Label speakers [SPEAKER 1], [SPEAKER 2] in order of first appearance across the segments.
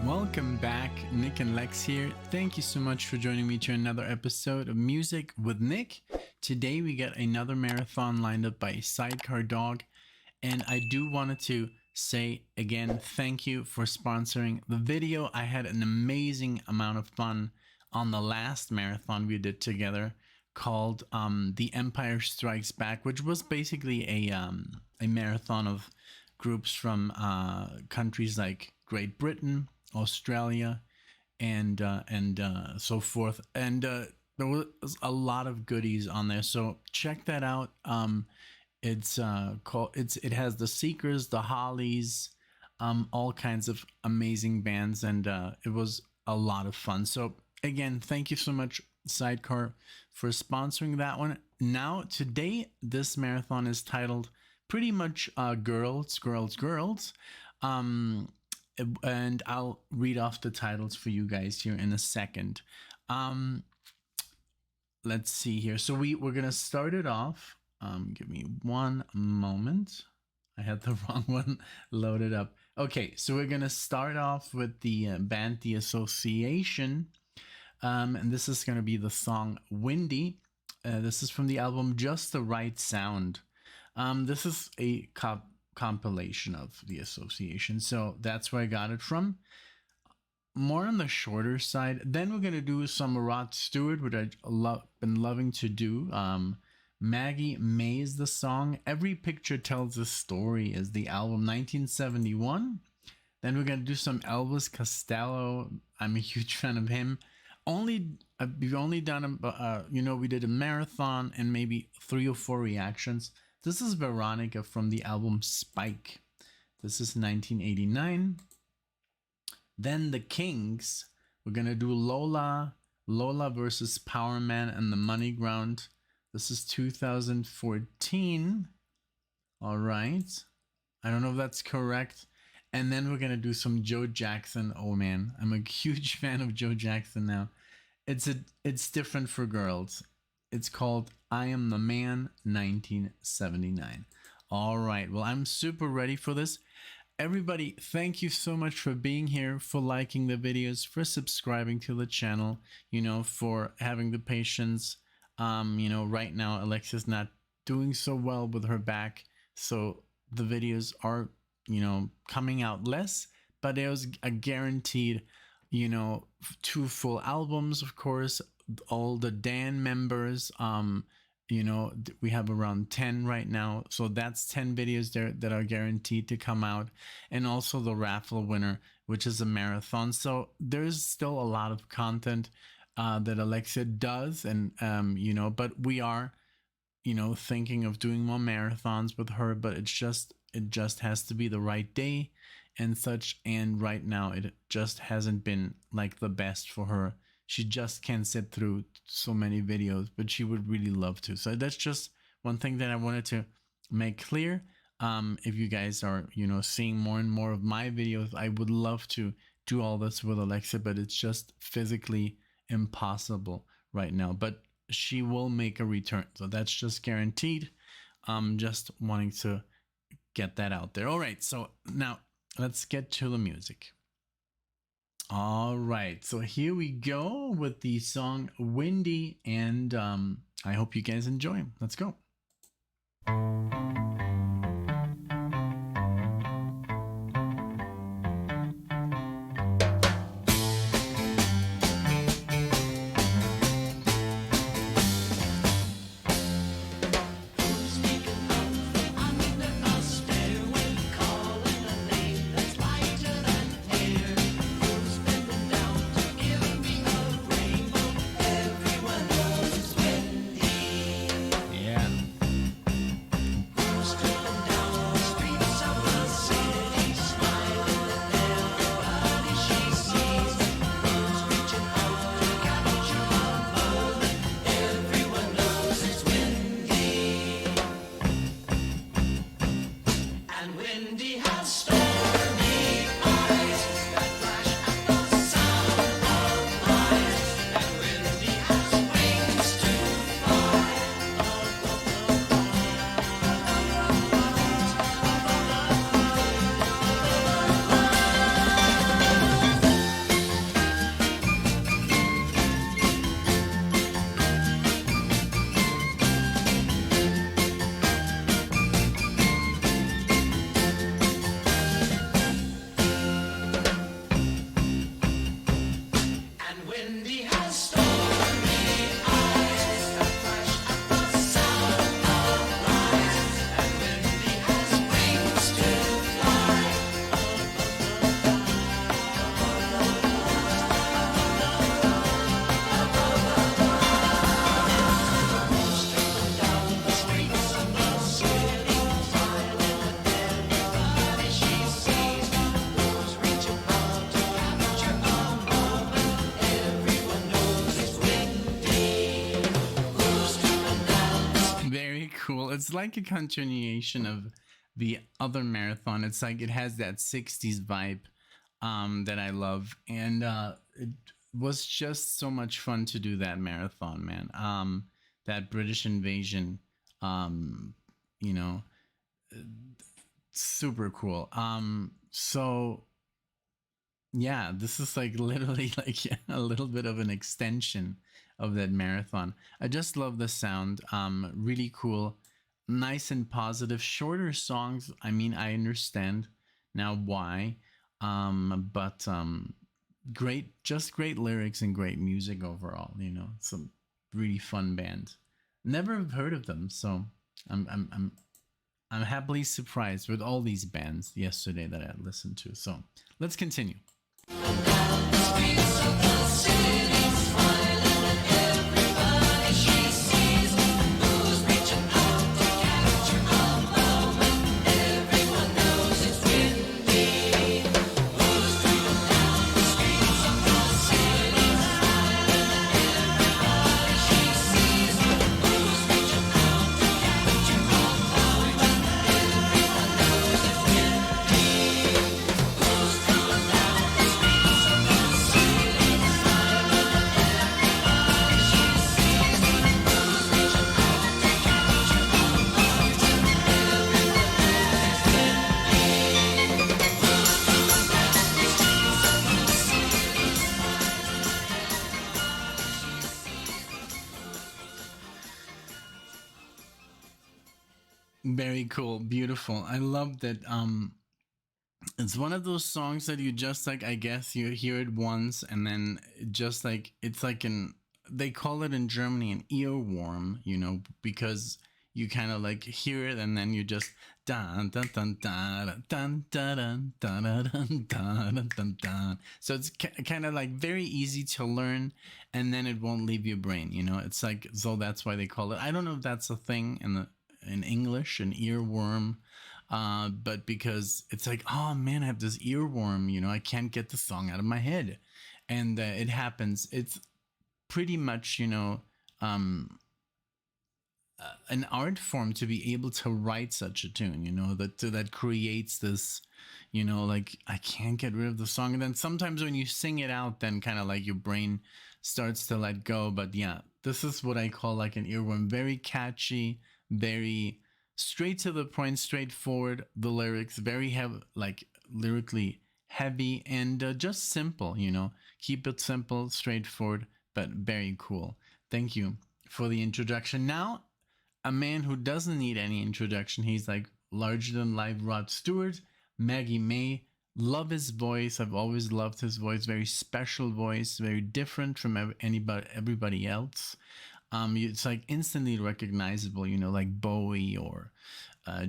[SPEAKER 1] Welcome back, Nick and Lex here. Thank you so much for joining me to another episode of Music with Nick. Today we got another marathon lined up by SIDECARDOG, and I do wanted to say again thank you for sponsoring the video. I had an amazing amount of fun on the last marathon we did together called The Empire Strikes Back, which was basically a marathon of groups from countries like Great Britain, Australia, and so forth, and there was a lot of goodies on there, so check that out. It has the Seekers, the Hollies, all kinds of amazing bands, and it was a lot of fun. So again, thank you so much, Sidecar, for sponsoring that one. Now today this marathon is titled pretty much girls, and I'll read off the titles for you guys here in a second. Let's see here. So we're gonna start it off. Give me one moment. I had the wrong one loaded up. Okay, so we're gonna start off with the band The Association, and this is gonna be the song Windy. This is from the album Just the Right Sound. This is a compilation of The Association, so that's where I got it from. More on the shorter side. Then we're gonna do some Rod Stewart, which I've been loving to do. Maggie May is the song. Every Picture Tells a Story is the album, 1971. Then we're gonna do some Elvis Costello. I'm a huge fan of him. We've only done we did a marathon and maybe 3 or 4 reactions. This is Veronica from the album Spike. This is 1989. Then the Kinks. We're gonna do Lola versus Power Man and the Money Ground. This is 2014. All right. I don't know if that's correct. And then we're gonna do some Joe Jackson. Oh man, I'm a huge fan of Joe Jackson now. It's different for girls. It's called I Am the Man, 1979. All right. Well, I'm super ready for this. Everybody, thank you so much for being here, for liking the videos, for subscribing to the channel, for having the patience. Right now, Alexa's not doing so well with her back, so the videos are, coming out less, but it was a guaranteed, 2 full albums, of course. All the Dan members, we have around 10 right now, so that's 10 videos there that are guaranteed to come out, and also the raffle winner, which is a marathon. So there's still a lot of content that Alexa does, and but we are thinking of doing more marathons with her, but it just has to be the right day and such, and right now it just hasn't been like the best for her. She just can't sit through so many videos, but she would really love to. So that's just one thing that I wanted to make clear. If you guys are, seeing more and more of my videos, I would love to do all this with Alexa, but it's just physically impossible right now. But she will make a return, so that's just guaranteed. Just wanting to get that out there. All right, so now let's get to the music. All right, so here we go with the song Windy, and I hope you guys enjoy. Let's go. Yeah. like a continuation of the other marathon. It's like it has that 60s vibe that I love, and it was just so much fun to do that marathon, man. That British invasion, um, you know, super cool. So yeah, this is like literally like a little bit of an extension of that marathon. I just love the sound. Really cool, nice and positive. Shorter songs. I mean, I understand now why. But great, just great lyrics and great music overall. You know, some really fun band. Never have heard of them, so I'm happily surprised with all these bands yesterday that I listened to. So let's continue. Very cool, beautiful. I love that. It's one of those songs that you just like, I guess you hear it once and then just like it's like an, they call it in Germany an earworm, you know, because you kind of like hear it and then you just dun dun dun dun dun dun dun dun dun dun dun dun. So it's kind of like very easy to learn, and then it won't leave your brain, you know. It's like, so that's why they call it, I don't know if that's a thing in English, an earworm, but because it's like, oh man, I have this earworm, you know, I can't get the song out of my head, and it happens. It's pretty much, you know, an art form to be able to write such a tune, you know, that creates this, you know, like I can't get rid of the song, and then sometimes when you sing it out, then kind of like your brain starts to let go. But yeah, this is what I call like an earworm. Very catchy, very straight to the point, straightforward. The lyrics very heavy, like lyrically heavy, and just simple, you know. Keep it simple, straightforward, but very cool. Thank you for the introduction. Now, a man who doesn't need any introduction. He's like larger than life Rod Stewart. Maggie May. Love his voice. I've always loved his voice. Very special voice. Very different from everybody else. It's like instantly recognizable, you know, like Bowie or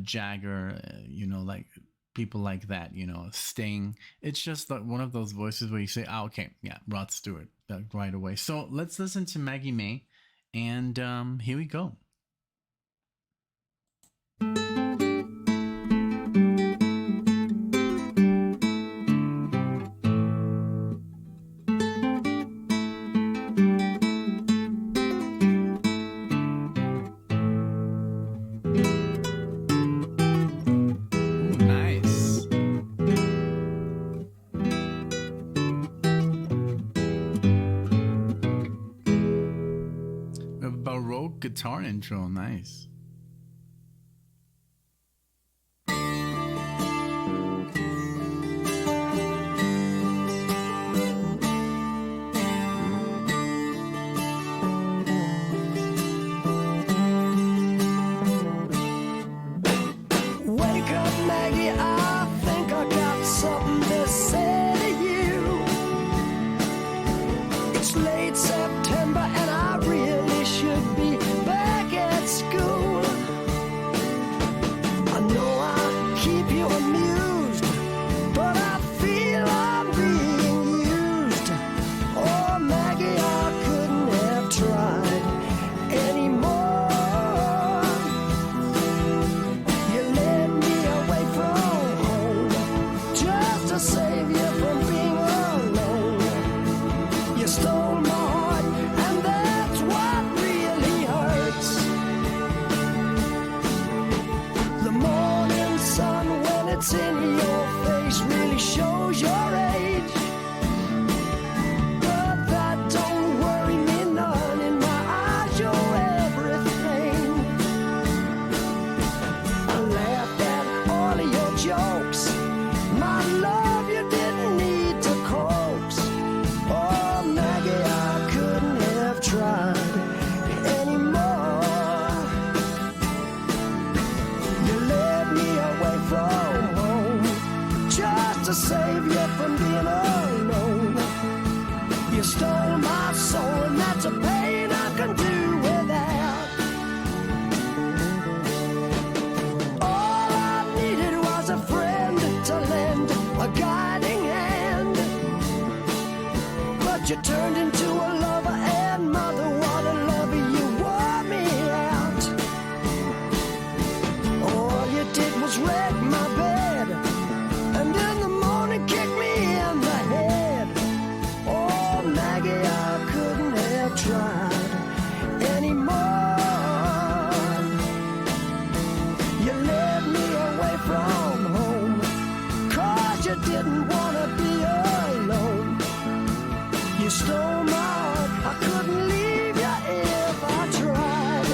[SPEAKER 1] Jagger, you know, like people like that, you know, Sting. It's just like one of those voices where you say, oh, okay, yeah, Rod Stewart, right away. So let's listen to Maggie May, and here we go. Guitar intro, nice.
[SPEAKER 2] Wake up, Maggie, I think I got something to say to you. It's late September and I really should be back at school. that's in your face really shows your age. But that don't worry me none. In my eyes, you're everything. I laughed at all of your jokes. My love, you didn't need to coax. Oh, Maggie, I couldn't have tried anymore. You led me away from home just to save you from being alone. You stole my soul, and that's a pain I can do without. All I needed was a friend to lend a guiding hand. But you turned into a lover and mother. What a lover, you wore me out. All you did was wreck my bed, and in the morning kick me in the head. Oh, Maggie, I couldn't have tried anymore. You led me away from home, 'cause you didn't want to be alone. You stole my heart, I couldn't leave you if I tried.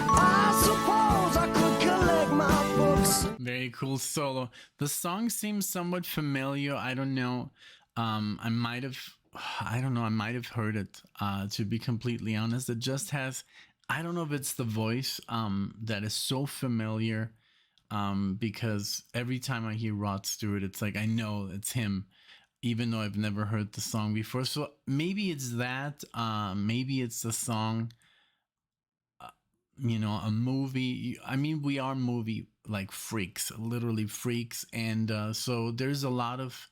[SPEAKER 2] I suppose I could collect my books.
[SPEAKER 1] Very cool solo. The song seems somewhat familiar. I don't know. I might have heard it, to be completely honest. It just has, I don't know if it's the voice that is so familiar, because every time I hear Rod Stewart, it's like I know it's him, even though I've never heard the song before. So maybe it's that, maybe it's the song, a movie. I mean, we are movie like freaks, literally freaks, and so there's a lot of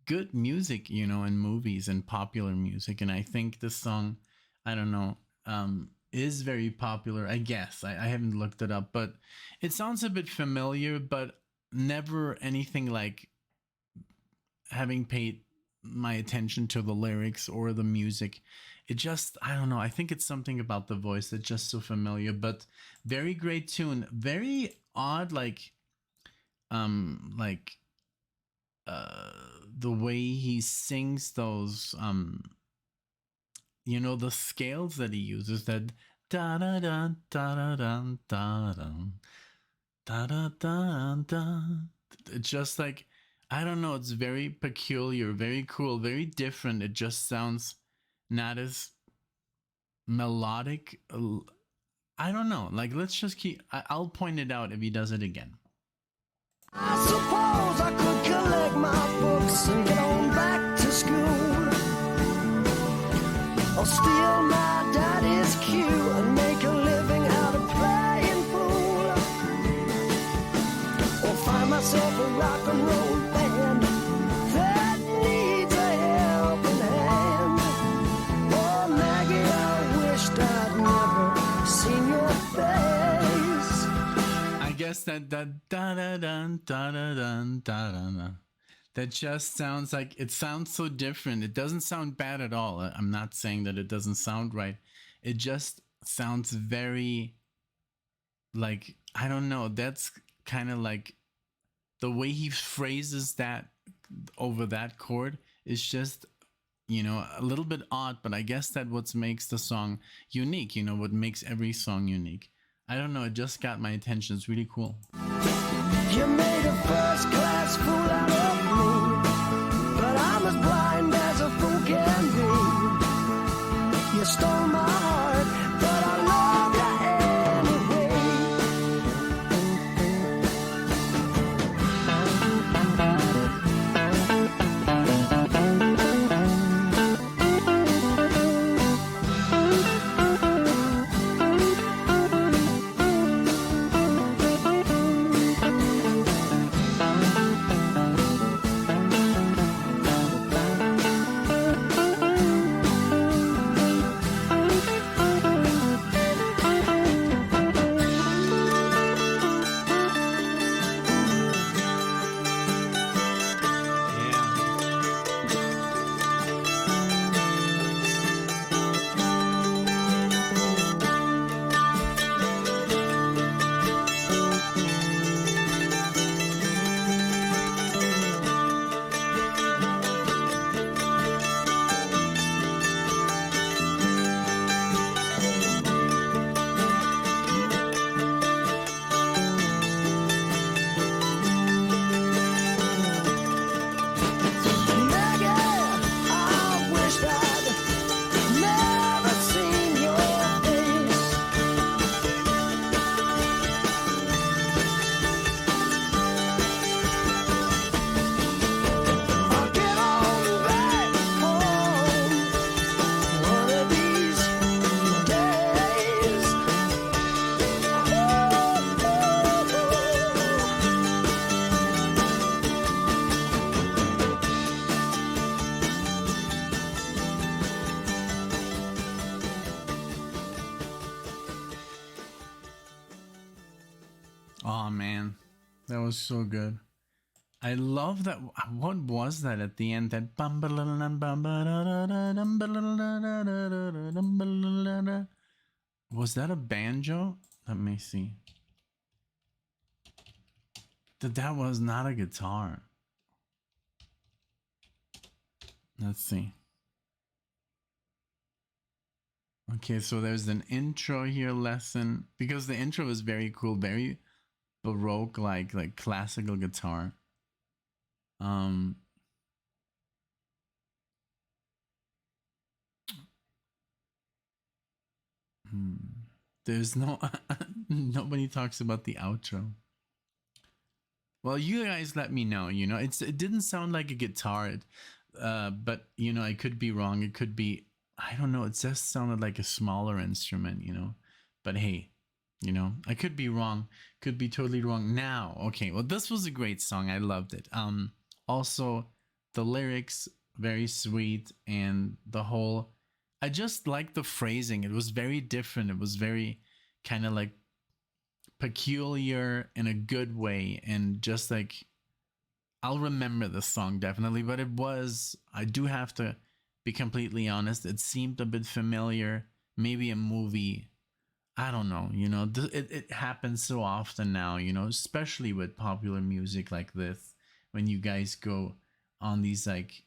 [SPEAKER 1] good music, in movies and popular music, and I think this song, I don't know, is very popular, I guess. I haven't looked it up, but it sounds a bit familiar, but never anything like having paid my attention to the lyrics or the music. It just, I don't know, I think it's something about the voice that's just so familiar, but very great tune. Very odd, the way he sings those, the scales that he uses, that da da da da da da da da da da. It's just like, I don't know, it's very peculiar, very cool, very different. It just sounds not as melodic. I don't know, like, let's just keep, I'll point it out if he does it again.
[SPEAKER 2] I suppose I could collect my books and get on back to school, or steal my daddy's cue and make a living out of playing pool, or find myself a rock and roll band that needs a helping hand. Oh, Maggie, I wished I'd never seen your face.
[SPEAKER 1] I guess that da da da da da da da da, that just sounds like, it sounds so different. It doesn't sound bad at all. I'm not saying that it doesn't sound right. It just sounds very, like, I don't know. That's kind of like the way he phrases that over that chord is just, a little bit odd, but I guess that what makes the song unique, what makes every song unique. I don't know, it just got my attention. It's really cool.
[SPEAKER 2] You made a first-class fool out of me, but I'm as blind as a fool can be. You stole my heart, but I love you
[SPEAKER 1] Oh man, that was so good. I love that. What was that at the end? That was that a banjo? Let me see. That was not a guitar. Let's see. Okay, so there's an intro here lesson, because the intro is very cool, very baroque, like classical guitar. There's no nobody talks about the outro. Well, you guys let me know. You know, it didn't sound like a guitar, but you know, I could be wrong. It could be, I don't know. It just sounded like a smaller instrument, you know. But hey, you know, I could be wrong. Could be totally wrong now. Okay, well, this was a great song. I loved it. Also, the lyrics very sweet, and the whole. I just liked the phrasing. It was very different. It was very kind of like peculiar in a good way, and just like, I'll remember the song definitely. But it was, I do have to be completely honest, it seemed a bit familiar. Maybe a movie, I don't know, you know. It happens so often now, you know, especially with popular music like this, when you guys go on these like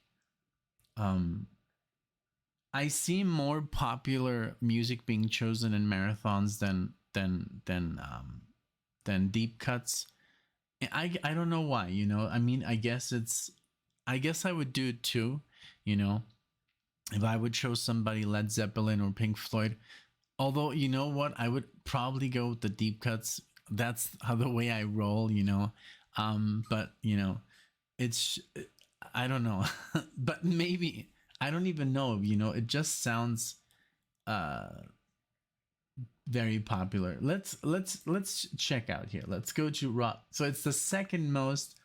[SPEAKER 1] I see more popular music being chosen in marathons than deep cuts. I don't know why, you know. I mean, I guess I would do it too, you know, if I would show somebody Led Zeppelin or Pink Floyd. Although, you know what, I would probably go with the deep cuts. That's how the way I roll, you know. But you know, it's, I don't know. But maybe, I don't even know, you know, it just sounds very popular. Let's check out here. Let's go to Rod. So it's the second most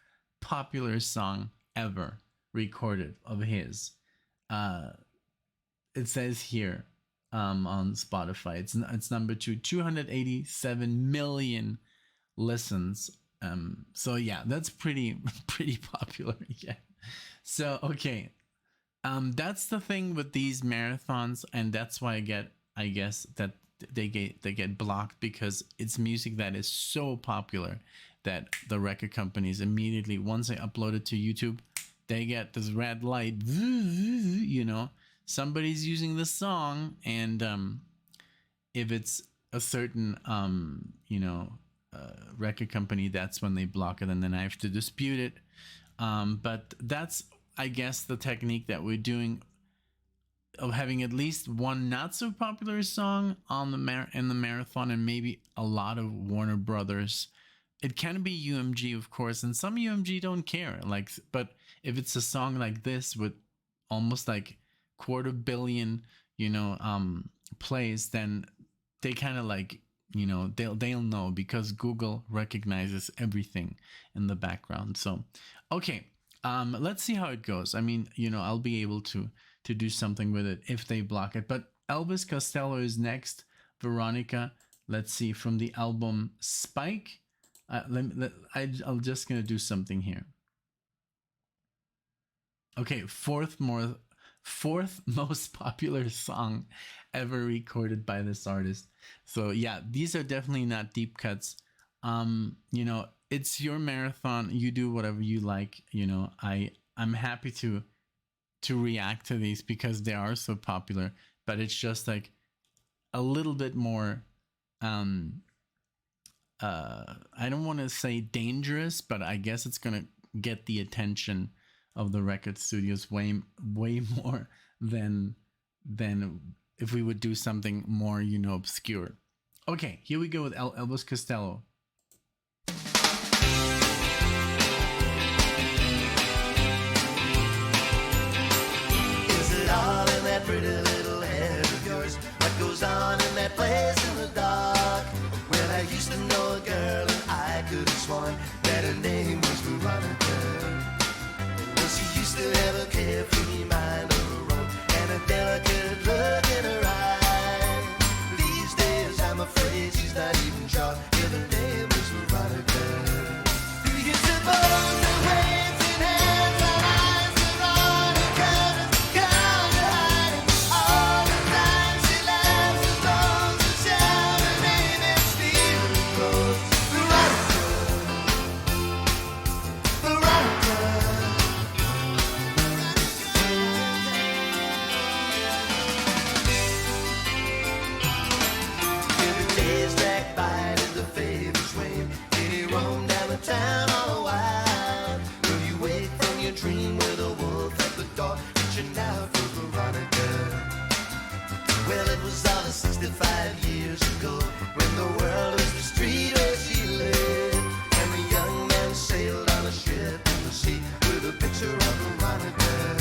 [SPEAKER 1] popular song ever recorded of his. It says here on Spotify, it's number 287 million listens. So yeah, that's pretty popular. Yeah. So okay, that's the thing with these marathons, and that's why I guess that they get blocked, because it's music that is so popular that the record companies immediately, once they upload it to YouTube, they get this red light, you know, somebody's using the song. And if it's a certain you know, record company, that's when they block it, and then I have to dispute it. But that's, I guess, the technique that we're doing, of having at least one not so popular song on in the marathon, and maybe a lot of Warner Brothers. It can be UMG, of course, and some UMG don't care. Like, but if it's a song like this with almost like 250 million, you know, plays, then they kind of like, you know, they'll know, because Google recognizes everything in the background. So, okay, let's see how it goes. I mean, you know, I'll be able to do something with it if they block it. But Elvis Costello is next. Veronica. Let's see, from the album Spike. I'm just gonna do something here. Okay, fourth most popular song ever recorded by this artist. So yeah, these are definitely not deep cuts. You know, it's your marathon. You do whatever you like. You know, I'm happy to react to these because they are so popular. But it's just like a little bit more. I don't want to say dangerous, but I guess it's gonna get the attention of the record studios way more than if we would do something more, you know, obscure. Okay, here we go with Elvis Costello.
[SPEAKER 2] Is it all in that pretty little head of yours? What goes on in that place in the dark? Well, I used to know a girl, and I could have sworn that her name was Veronica. Well, she used to have a carefree mind of her own, and a delicate look in her eye. These days, I'm afraid she's not even sure if her name is Veronica. 65 years ago, when the world was the street where she lived, and the young man sailed on a ship in the sea with a picture of Veronica.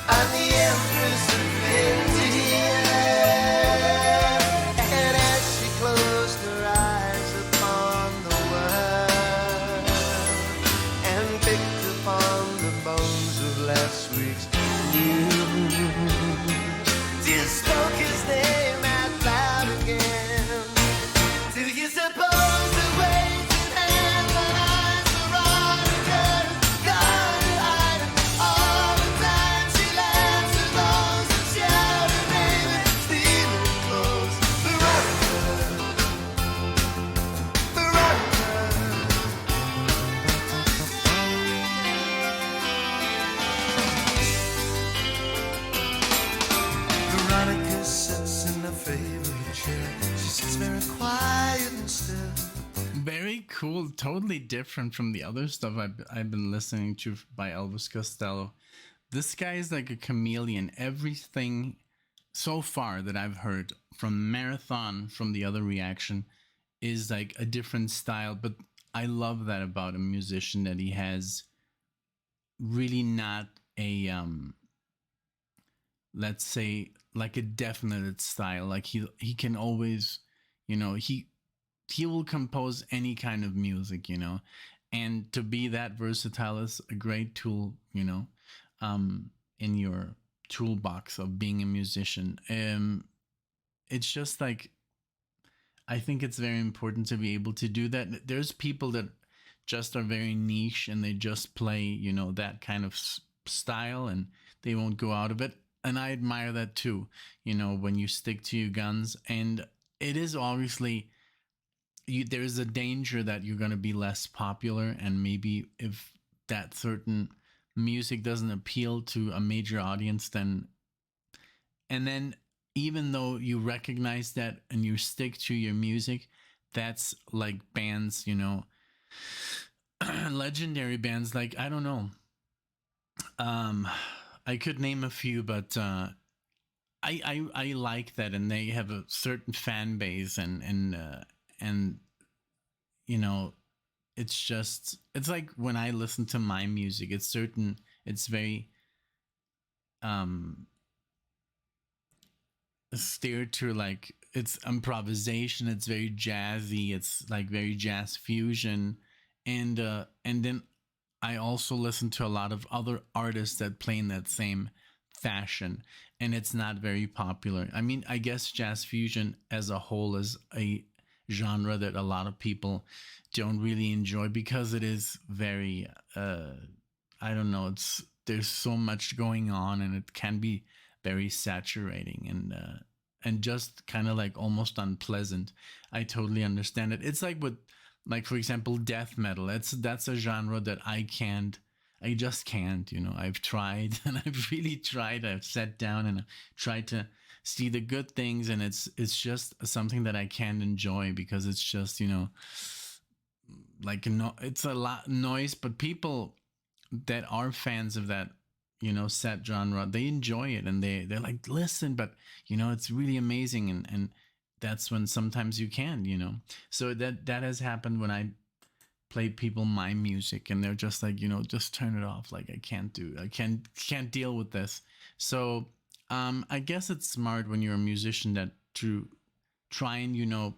[SPEAKER 2] I'm the Empress of India, and as she closed her eyes upon the world and picked upon the bones of last week's news, just spoke his name out loud again. Do you suppose the waving hands and eyes of Veronica gone to hide her all the time she laughs at those that shout her name and stealing clothes? Veronica, Veronica. Veronica sits in her favorite chair. She sits very quiet and still.
[SPEAKER 1] Very cool. Totally different from the other stuff I've been listening to by Elvis Costello. This guy is like a chameleon. Everything so far that I've heard from Marathon, from the other reaction, is like a different style. But I love that about a musician, that he has really not a let's say like a definite style. Like he can always, you know, he will compose any kind of music, you know, and to be that versatile is a great tool, you know, in your toolbox of being a musician. It's just like, I think it's very important to be able to do that. There's people that just are very niche and they just play, you know, that kind of style and they won't go out of it. And I admire that too, you know, when you stick to your guns. And it is obviously, there's a danger that you're going to be less popular, and maybe if that certain music doesn't appeal to a major audience, then even though you recognize that and you stick to your music, that's like bands, you know, legendary bands, like, I don't know, I could name a few, but I like that, and they have a certain fan base, and you know, it's like when I listen to my music, it's very steered to, like, it's improvisation, it's very jazzy, it's like very jazz fusion, and then I also listen to a lot of other artists that play in that same fashion, and it's not very popular. I mean, I guess jazz fusion as a whole is a genre that a lot of people don't really enjoy because it is very, I don't know, there's so much going on, and it can be very saturating and just kind of like almost unpleasant. I totally understand it. It's like with, like, for example, death metal. That's a genre that I just can't, you know. I've tried and I've really tried. I've sat down and tried to see the good things, and it's just something that I can't enjoy because it's just, you know, like, no, it's a lot noise, but people that are fans of that, you know, set genre, they enjoy it, and they're like, listen, but, you know, it's really amazing, and that's when sometimes you can, you know. So that has happened when I play people my music, and they're just like, you know, just turn it off. Like, I can't deal with this. So I guess it's smart when you're a musician that to try and, you know,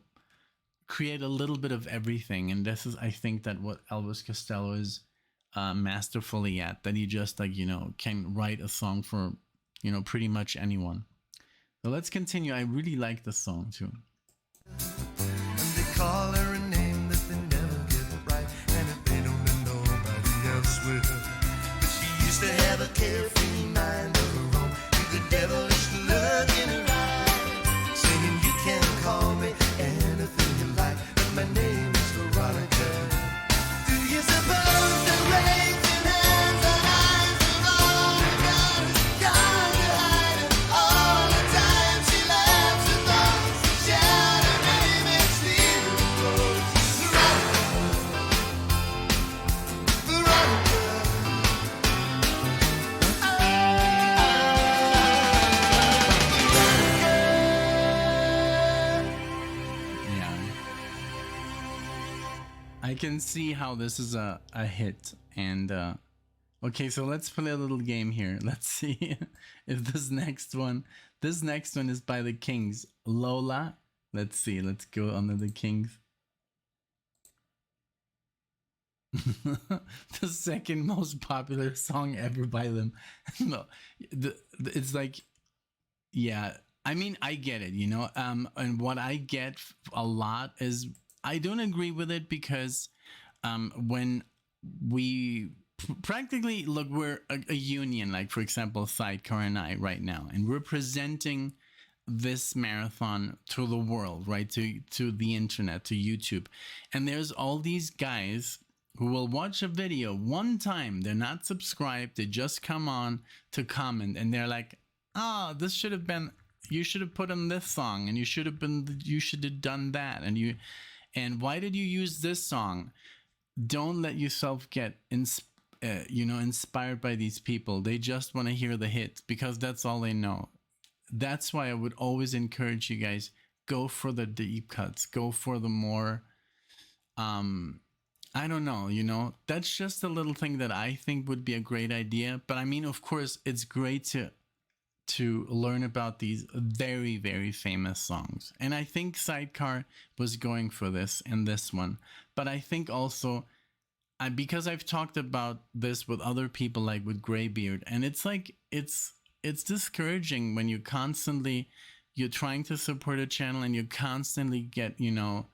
[SPEAKER 1] create a little bit of everything. And this is, I think, that what Elvis Costello is masterfully at, that he just, like, you know, can write a song for, you know, pretty much anyone. So let's continue. I really like the song too.
[SPEAKER 2] And they call her a name that they never get right, and if they don't, then nobody else will. But she used to have a carefree mind of her own, with the devilish look in her eye, singing, you can call me anything you like, but my name is Veronica. Do you suppose the raging hands and eyes of all the gods gone to hide her all the time she laughs at those who shout her name
[SPEAKER 1] I can see how this is a hit. And okay, so let's play a little game here. Let's see if this next one is by the Kinks. Lola. Let's see. Let's go under the Kinks. The second most popular song ever by them. No, it's like, yeah. I mean, I get it, you know. And what I get a lot is I don't agree with it because, when we practically look, we're a union. Like for example, Sidecar and I right now, and we're presenting this marathon to the world, right? To the internet, to YouTube, and there's all these guys who will watch a video one time. They're not subscribed. They just come on to comment, and they're like, "Oh, this should have been. You should have put in this song, and you should have done that, and why did you use this song?" Don't let yourself get inspired by these people. They just want to hear the hits because that's all they know. That's why I would always encourage you guys, go for the deep cuts, go for the more, I don't know, you know, that's just a little thing that I think would be a great idea. But I mean, of course, it's great to learn about these very, very famous songs. And I think Sidecar was going for this in this one. But I think also, because I've talked about this with other people, like with Greybeard, and it's like, it's discouraging when you're trying to support a channel and you constantly get, you know,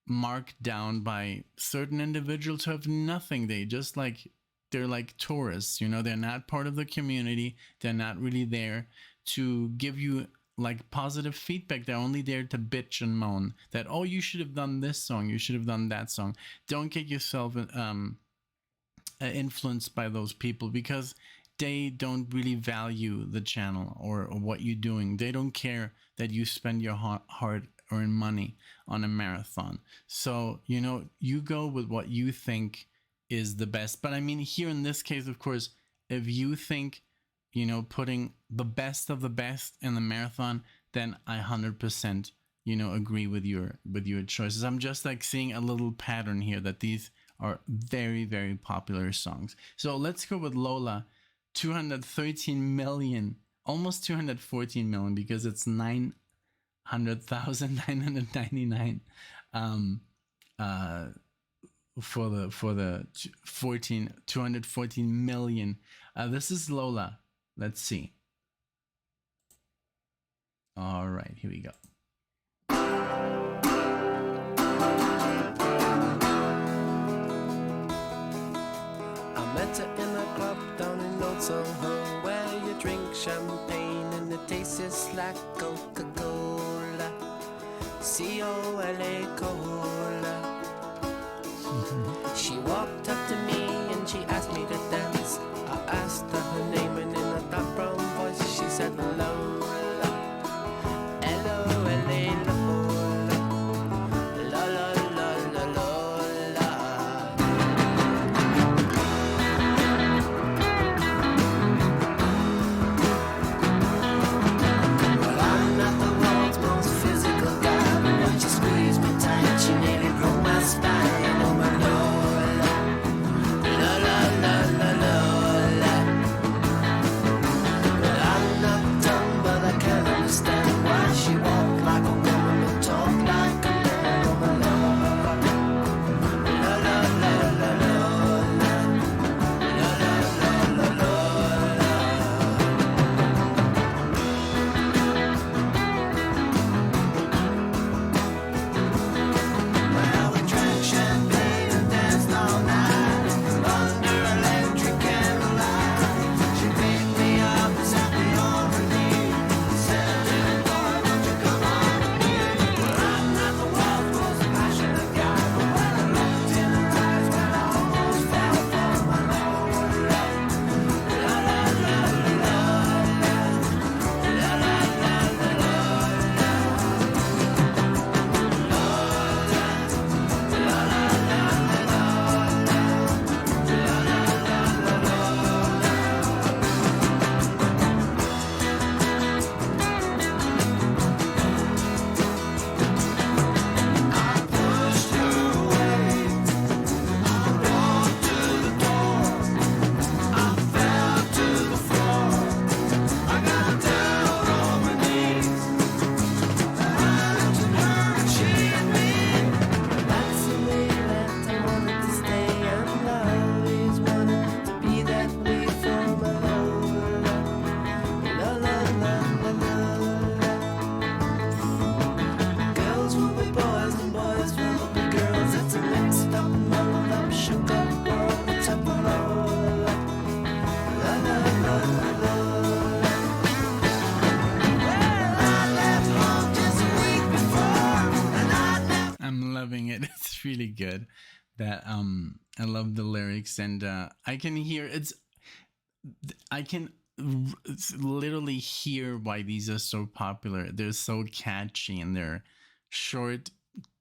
[SPEAKER 1] marked down by certain individuals who have nothing. They're like tourists, you know. They're not part of the community. They're not really there to give you like positive feedback. They're only there to bitch and moan that, oh, you should have done this song, you should have done that song. Don't get yourself influenced by those people, because they don't really value the channel or what you're doing. They don't care that you spend your hard-earned money on a marathon. So, you know, you go with what you think is the best. But I mean, here in this case, of course, if you think, you know, putting the best of the best in the marathon, then I 100%, you know, agree with your choices. I'm just like seeing a little pattern here that these are very, very popular songs. So let's go with Lola. 213 million, almost 214 million, because it's 900,999 for the 214 million. This is Lola. Let's see. All right, here we go.
[SPEAKER 2] I met her in a club down in Old Soho, where you drink champagne and it tastes like Coca-Cola. C-O-L-A Cola. She walked up to me and she asked me to dance. I asked her her name, and in a dark brown voice she said Lola. L-O-L-A Lola. Lola, Lola, Lola. Well, I'm not the world's most physical guy, but when she squeezed me tight, she
[SPEAKER 1] it's really good. That I love the lyrics, and I can hear it's. I can literally hear why these are so popular. They're so catchy and they're short,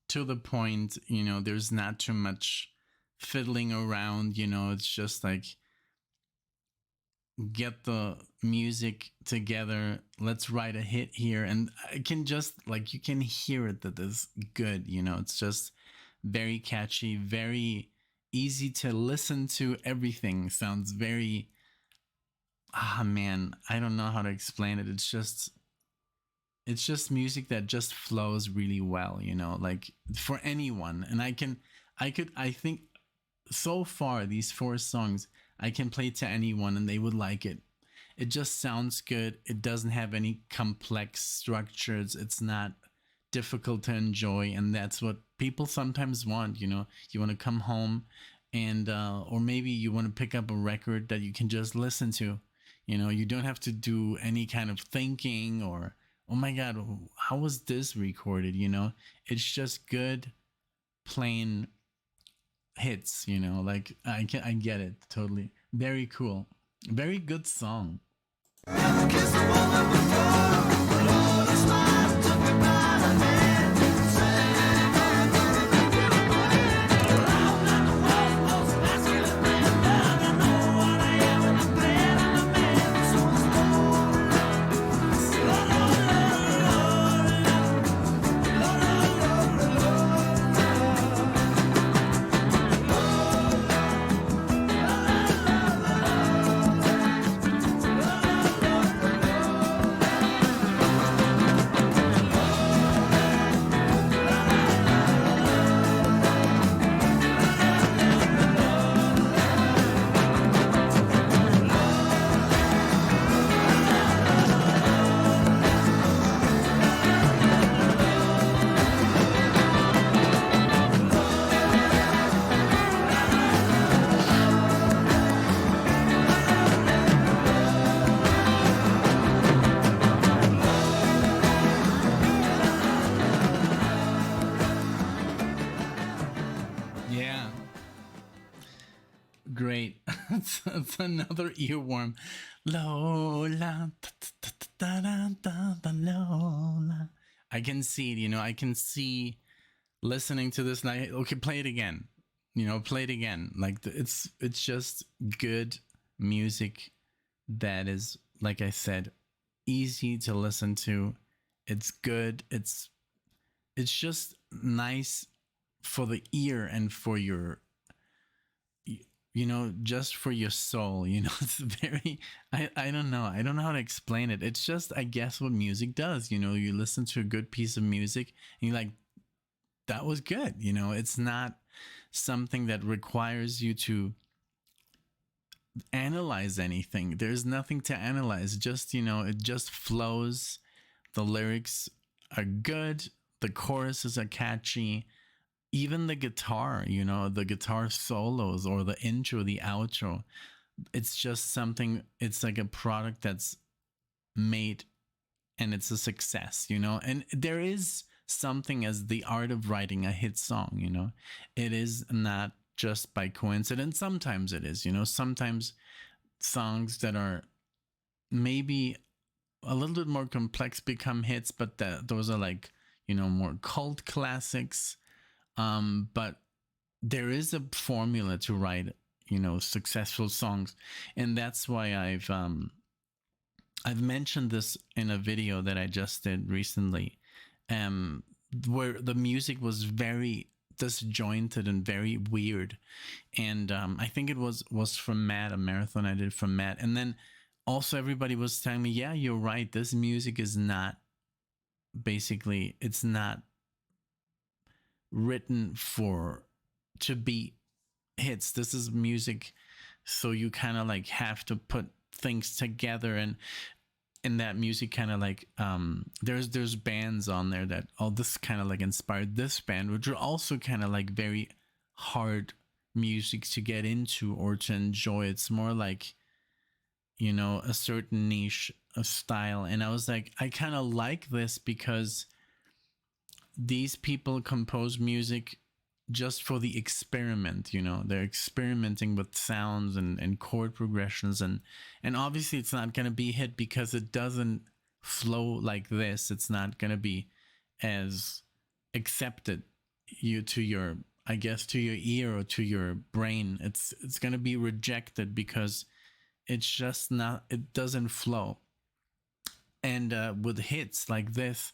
[SPEAKER 1] to the point. There's not too much fiddling around. It's just like, get the music together, let's write a hit here, and I can just, like, you can hear it that it's good. It's just very catchy, very easy to listen to. Everything sounds very, man, I don't know how to explain it. It's just music that just flows really well, like, for anyone. And I think so far, these 4 songs I can play to anyone and they would like it. It just sounds good. It doesn't have any complex structures. It's not difficult to enjoy, and that's what people sometimes want. You want to come home, and or maybe you want to pick up a record that you can just listen to. You don't have to do any kind of thinking or, oh my god, how was this recorded? It's just good, plain hits. Like, I get it totally. Very cool, very good song. Great. It's another earworm. Lola, Lola. I can see it, I can see listening to this, like, okay, play it again. Play it again. Like, it's just good music that is, like I said, easy to listen to. It's good. It's just nice for the ear and for your, just for your soul. It's very, I don't know. I don't know how to explain it. It's just, I guess, what music does. You listen to a good piece of music and you're like, that was good. It's not something that requires you to analyze anything. There's nothing to analyze. Just, it just flows. The lyrics are good. The choruses are catchy. Even the guitar, the guitar solos or the intro, the outro, it's just something, it's like a product that's made and it's a success, and there is something as the art of writing a hit song. It is not just by coincidence. Sometimes it is, sometimes songs that are maybe a little bit more complex become hits, but those are like, more cult classics. But there is a formula to write, successful songs. And that's why I've mentioned this in a video that I just did recently, where the music was very disjointed and very weird. And I think it was from Matt, a marathon I did from Matt. And then also everybody was telling me, yeah, you're right. This music is not, basically, it's not written to be hits. This is music, so you kind of like have to put things together, and in that music kind of like there's bands on there that this kind of like inspired this band, which are also kind of like very hard music to get into or to enjoy. It's more like, a certain niche of style. And I was like, I kind of like this because these people compose music just for the experiment, they're experimenting with sounds and chord progressions, and obviously it's not going to be hit because it doesn't flow like this. It's not going to be as accepted to your, I guess, to your ear or to your brain. It's going to be rejected because it's just not, it doesn't flow. And with hits like this,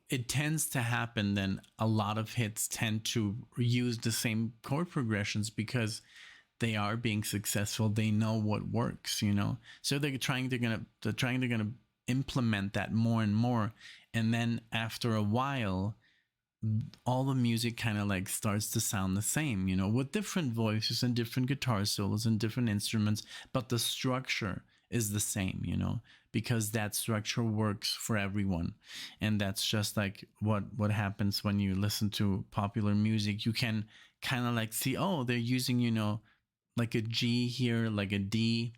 [SPEAKER 1] it tends to happen. Then a lot of hits tend to use the same chord progressions because they are being successful. They know what works, so they're trying to implement that more and more. And then after a while, all the music kind of like starts to sound the same, with different voices and different guitar solos and different instruments, but the structure is the same, because that structure works for everyone. And that's just like what happens when you listen to popular music. You can kind of like see, oh, they're using, like a G here, like a D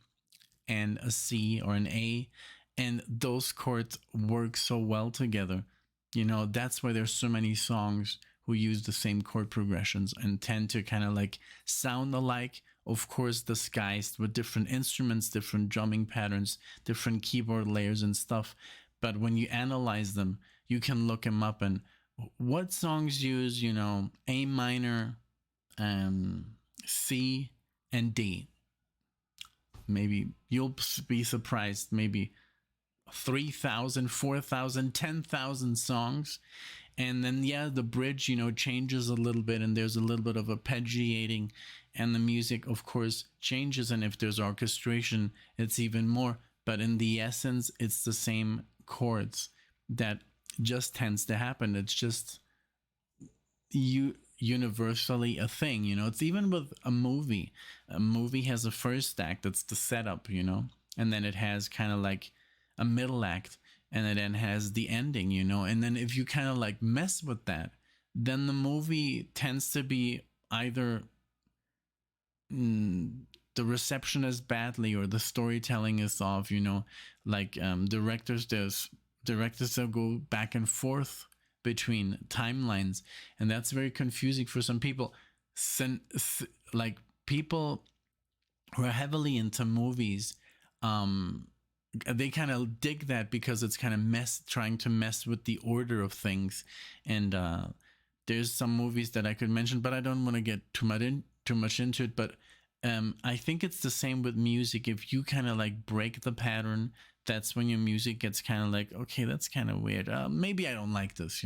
[SPEAKER 1] and a C or an A, and those chords work so well together. That's why there's so many songs who use the same chord progressions and tend to kind of like sound alike, of course disguised with different instruments, different drumming patterns, different keyboard layers and stuff. But when you analyze them, you can look them up, and what songs use, A minor, C and D. Maybe you'll be surprised, maybe 3,000, 4,000, 10,000 songs. And then, yeah, the bridge, changes a little bit, and there's a little bit of arpeggiating, and the music, of course, changes. And if there's orchestration, it's even more. But in the essence, it's the same chords that just tends to happen. It's just universally a thing, It's even with a movie. A movie has a first act, that's the setup, and then it has kind of like a middle act, and it then has the ending, and then if you kind of like mess with that, then the movie tends to be either the reception is badly or the storytelling is off, like directors that go back and forth between timelines, and that's very confusing for some people. Like people who are heavily into movies, they kind of dig that because it's kind of trying to mess with the order of things. And there's some movies that I could mention, but I don't want to get too much into it. But I think it's the same with music. If you kind of like break the pattern, that's when your music gets kind of like, okay, that's kind of weird. Maybe I don't like this,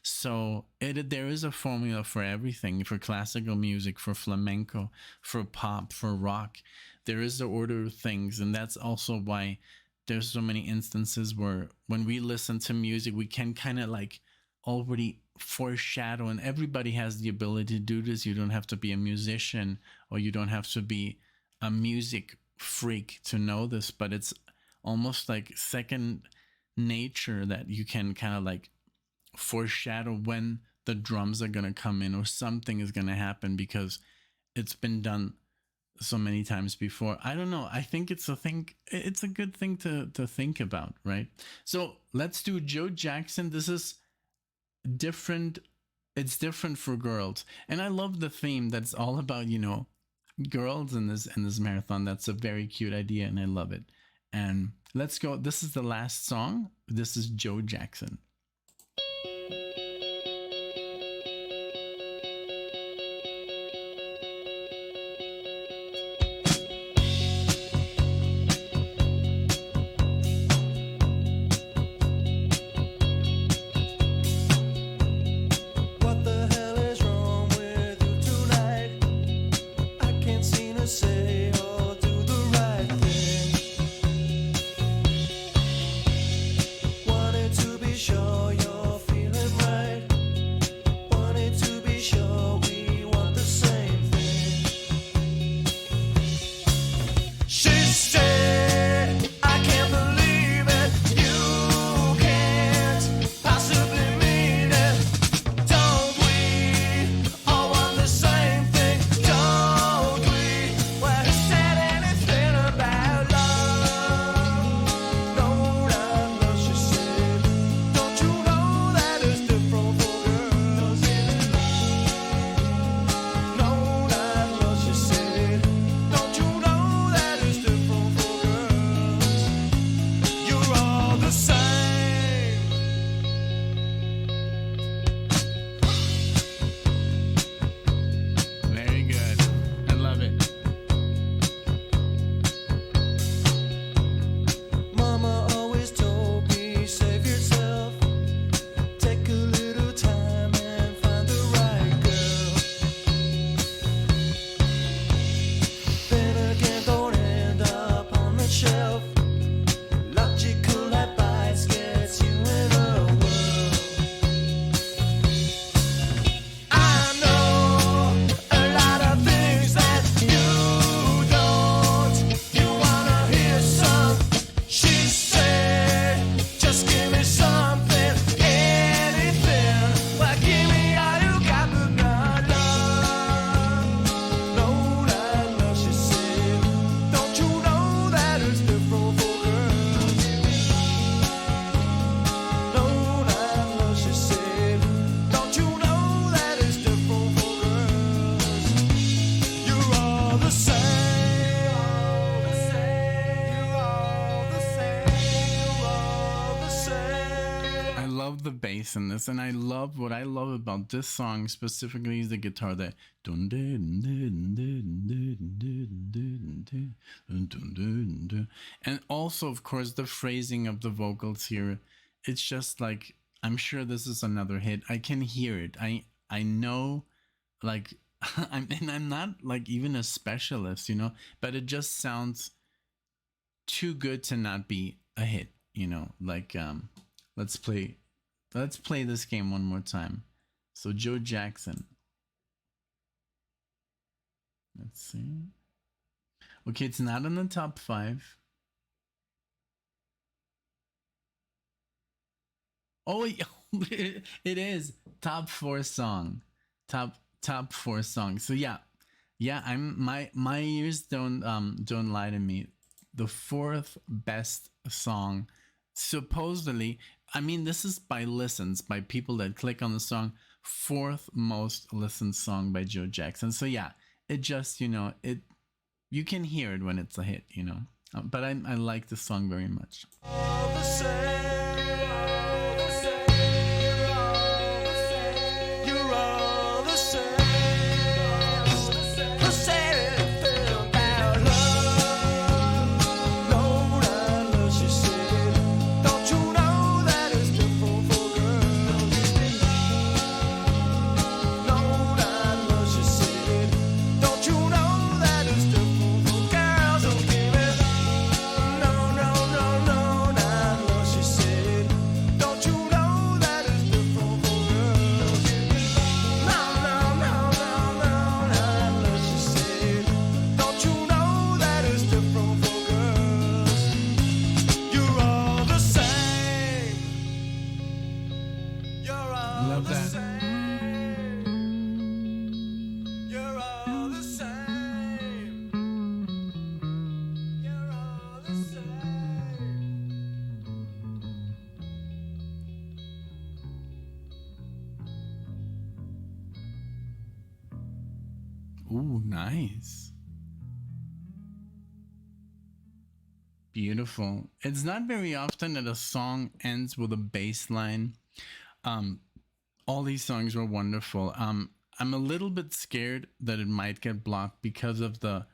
[SPEAKER 1] So there is a formula for everything, for classical music, for flamenco, for pop, for rock. There is the order of things, and that's also why there's so many instances where when we listen to music, we can kind of like already foreshadow, and everybody has the ability to do this. You don't have to be a musician, or you don't have to be a music freak to know this, but it's almost like second nature that you can kind of like foreshadow when the drums are going to come in or something is going to happen because it's been done so many times before. I don't know. I think it's a good thing to think about, right? So let's do Joe Jackson. This is different. It's different for girls, and I love the theme that's all about girls in this marathon. That's a very cute idea, and I love it. And let's go. This is the last song. This is Joe Jackson.
[SPEAKER 2] Wanted to be sure
[SPEAKER 1] bass in this, and what I love about this song specifically is the guitar, that and also of course the phrasing of the vocals here. It's just like, I'm sure this is another hit. I can hear it. I know, like, I'm not like even a specialist, you know, but it just sounds too good to not be a hit, you know. Like, let's play this game one more time. So Joe Jackson, let's see. Okay, it's not in the top 5. Oh, it is top 4 song. Top 4 song. So yeah, I'm my ears don't lie to me. The 4th best song, supposedly. I mean, this is by listens, by people that click on the song. 4th most listened song by Joe Jackson. So yeah, it just, you know, you can hear it when it's a hit, you know. But I like the song very much.
[SPEAKER 2] All the same.
[SPEAKER 1] Ooh, nice. Beautiful. It's not very often that a song ends with a bass line. All these songs were wonderful. I'm a little bit scared that it might get blocked because of the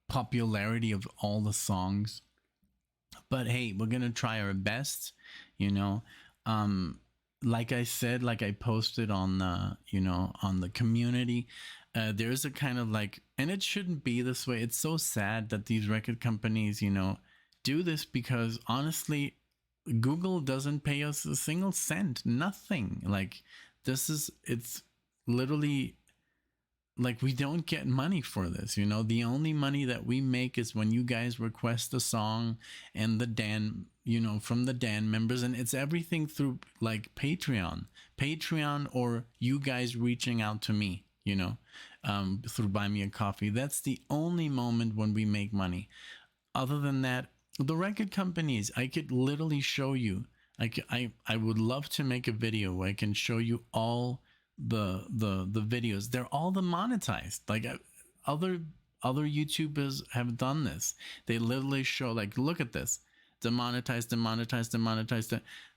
[SPEAKER 1] popularity of all the songs. But hey, we're gonna try our best, you know. Like I said, like I posted on the, you know, on the community, there's a kind of like, and it shouldn't be this way. It's so sad that these record companies, you know, do this, because honestly, Google doesn't pay us a single cent, nothing. Like, it's literally like we don't get money for this, you know. The only money that we make is when you guys request a song, and the Dan, you know, from the Dan members, and it's everything through like Patreon, or you guys reaching out to me, you know, through Buy Me a Coffee. That's the only moment when we make money. Other than that, the record companies, I could literally show you. I would love to make a video where I can show you all the videos. They're all demonetized. Like other YouTubers have done this. They literally show, like, look at this, demonetized.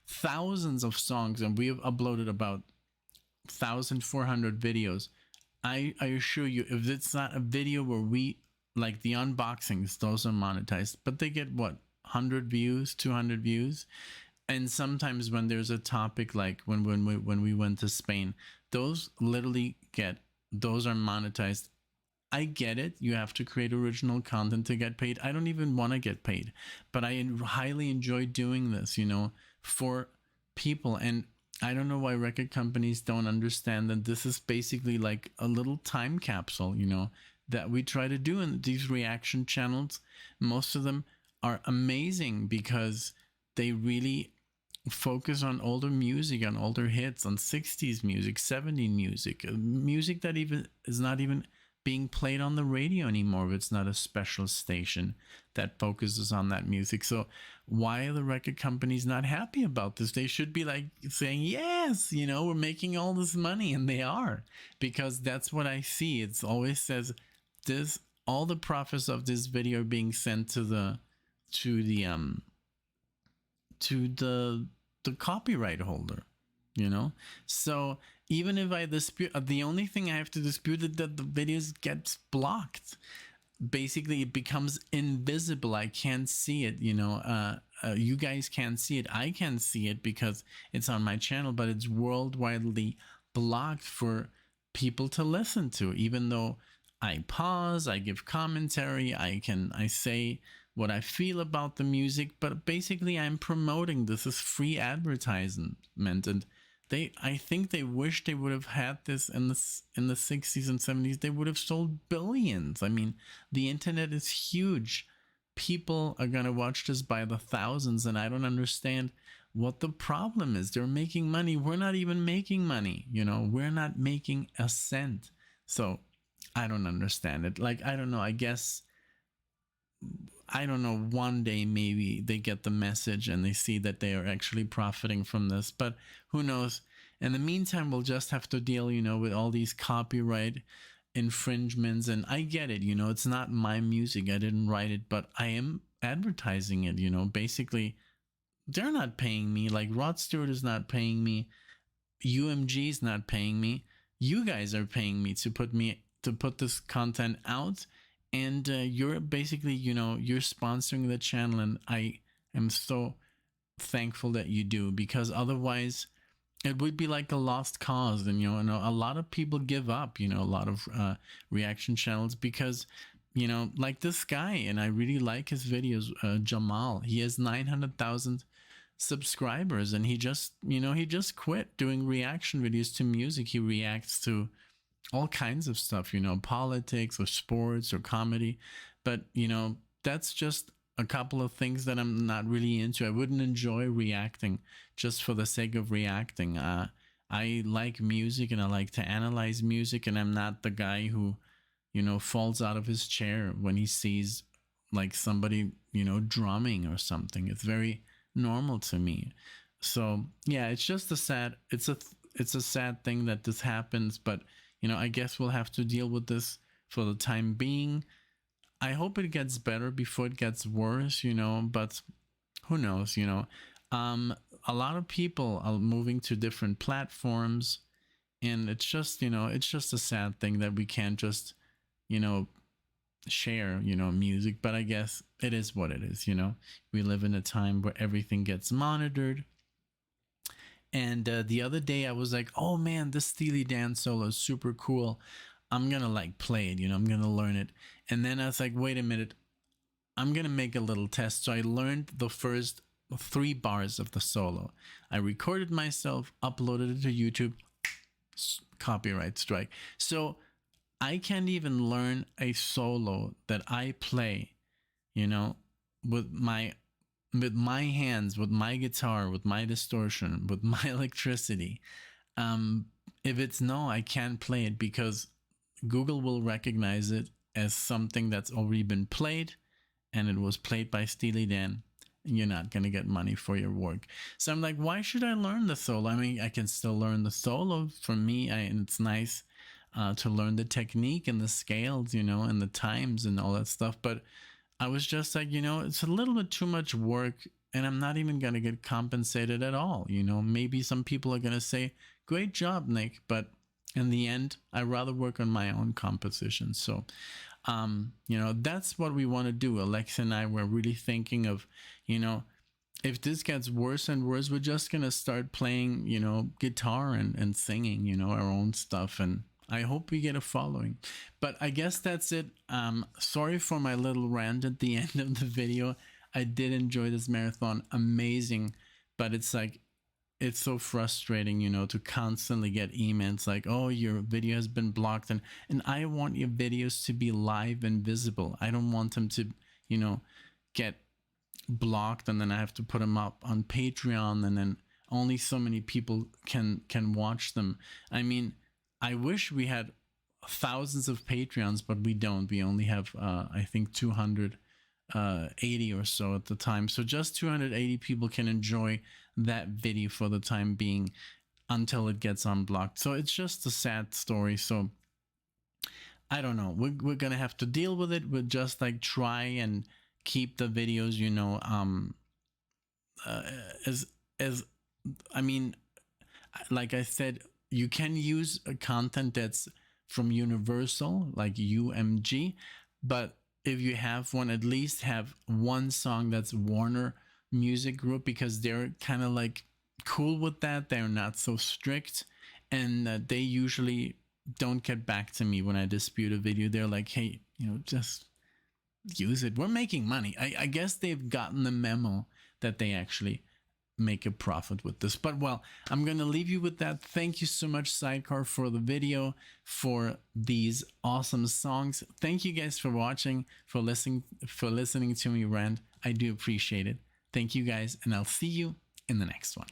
[SPEAKER 1] Thousands of songs, and we have uploaded about 1,400 videos. I assure you, if it's not a video where we, like the unboxings, those are monetized, but they get what, 100 views, 200 views. And sometimes when there's a topic, like when we went to Spain, those literally those are monetized. I get it. You have to create original content to get paid. I don't even want to get paid, but I highly enjoy doing this, you know, for people. And I don't know why record companies don't understand that this is basically like a little time capsule, you know, that we try to do in these reaction channels. Most of them are amazing because they really focus on older music, on older hits, on 60s music, 70s music, music that even is not even being played on the radio anymore if it's not a special station that focuses on that music. So why are the record companies not happy about this? They should be like saying, yes, you know, we're making all this money, and they are, because that's what I see. It's always says this, all the profits of this video are being sent to the the copyright holder, you know. So even if I dispute, the only thing I have to dispute is that the videos gets blocked. Basically, it becomes invisible. I can't see it, you know. You guys can't see it. I can see it because it's on my channel, but it's worldwidely blocked for people to listen to. Even though I pause, I give commentary, I say what I feel about the music, but basically I'm promoting this as free advertisement, and I think they wish they would have had this in the 60s and 70s. They would have sold billions. I mean, the internet is huge. People are gonna watch this by the thousands, and I don't understand what the problem is. They're making money. We're not even making money, you know. We're not making a cent. So I don't understand it. Like, I don't know. I guess, I don't know, one day maybe they get the message and they see that they are actually profiting from this, but who knows. In the meantime, we'll just have to deal, you know, with all these copyright infringements. And I get it, you know, it's not my music, I didn't write it, but I am advertising it, you know. Basically, they're not paying me. Like, Rod Stewart is not paying me, UMG is not paying me. You guys are paying me to put this content out, and you're basically, you know, you're sponsoring the channel, and I am so thankful that you do, because otherwise it would be like a lost cause. And, you know, a lot of people give up, you know, a lot of reaction channels, because, you know, like this guy, and I really like his videos, Jamal, he has 900,000 subscribers, and he just, you know, he just quit doing reaction videos to music. He reacts to all kinds of stuff, you know, politics or sports or comedy. But, you know, that's just a couple of things that I'm not really into. I wouldn't enjoy reacting just for the sake of reacting. I like music, and I like to analyze music, and I'm not the guy who, you know, falls out of his chair when he sees like somebody, you know, drumming or something. It's very normal to me. So yeah, it's just it's a sad thing that this happens, but, you know, I guess we'll have to deal with this for the time being. I hope it gets better before it gets worse, you know, but who knows, you know. A lot of people are moving to different platforms, and it's just, you know, it's just a sad thing that we can't just, you know, share, you know, music. But I guess it is what it is, you know. We live in a time where everything gets monitored. And the other day I was like, oh man, this Steely Dan solo is super cool. I'm gonna like play it, you know, I'm gonna learn it. And then I was like, wait a minute, I'm gonna make a little test. So I learned the first 3 bars of the solo. I recorded myself, uploaded it to YouTube, copyright strike. So I can't even learn a solo that I play, you know, with my hands, with my guitar, with my distortion, with my electricity. If it's no, I can't play it, because Google will recognize it as something that's already been played, and it was played by Steely Dan. You're not going to get money for your work. So I'm like, why should I learn the solo? I mean, I can still learn the solo for me, and it's nice to learn the technique and the scales, you know, and the times and all that stuff. But I was just like, you know, it's a little bit too much work, and I'm not even going to get compensated at all. You know, maybe some people are going to say, great job, Nick. But in the end, I'd rather work on my own composition. So, you know, that's what we want to do. Alexa and I were really thinking of, you know, if this gets worse and worse, we're just going to start playing, you know, guitar and singing, you know, our own stuff. And I hope we get a following. But I guess that's it. Sorry for my little rant at the end of the video. I did enjoy this marathon. Amazing. But it's like, it's so frustrating, you know, to constantly get emails like, oh, your video has been blocked. And I want your videos to be live and visible. I don't want them to, you know, get blocked and then I have to put them up on Patreon, and then only so many people can watch them. I mean, I wish we had thousands of Patreons, but we don't. We only have, I think, 280 or so at the time. So just 280 people can enjoy that video for the time being until it gets unblocked. So it's just a sad story. So I don't know. We're going to have to deal with it. We'll just like try and keep the videos, you know, as I mean, like I said, you can use content that's from Universal, like UMG, but if you have one, at least have one song that's Warner Music Group, because they're kind of like cool with that. They're not so strict, and they usually don't get back to me when I dispute a video. They're like, hey, just use it. We're making money. I guess they've gotten the memo that they actually make a profit with this. But well, I'm gonna leave you with that. Thank you so much, Sidecar, for the video, for these awesome songs. Thank you guys for watching, for listening to me rant. I do appreciate it. Thank you guys, and I'll see you in the next one.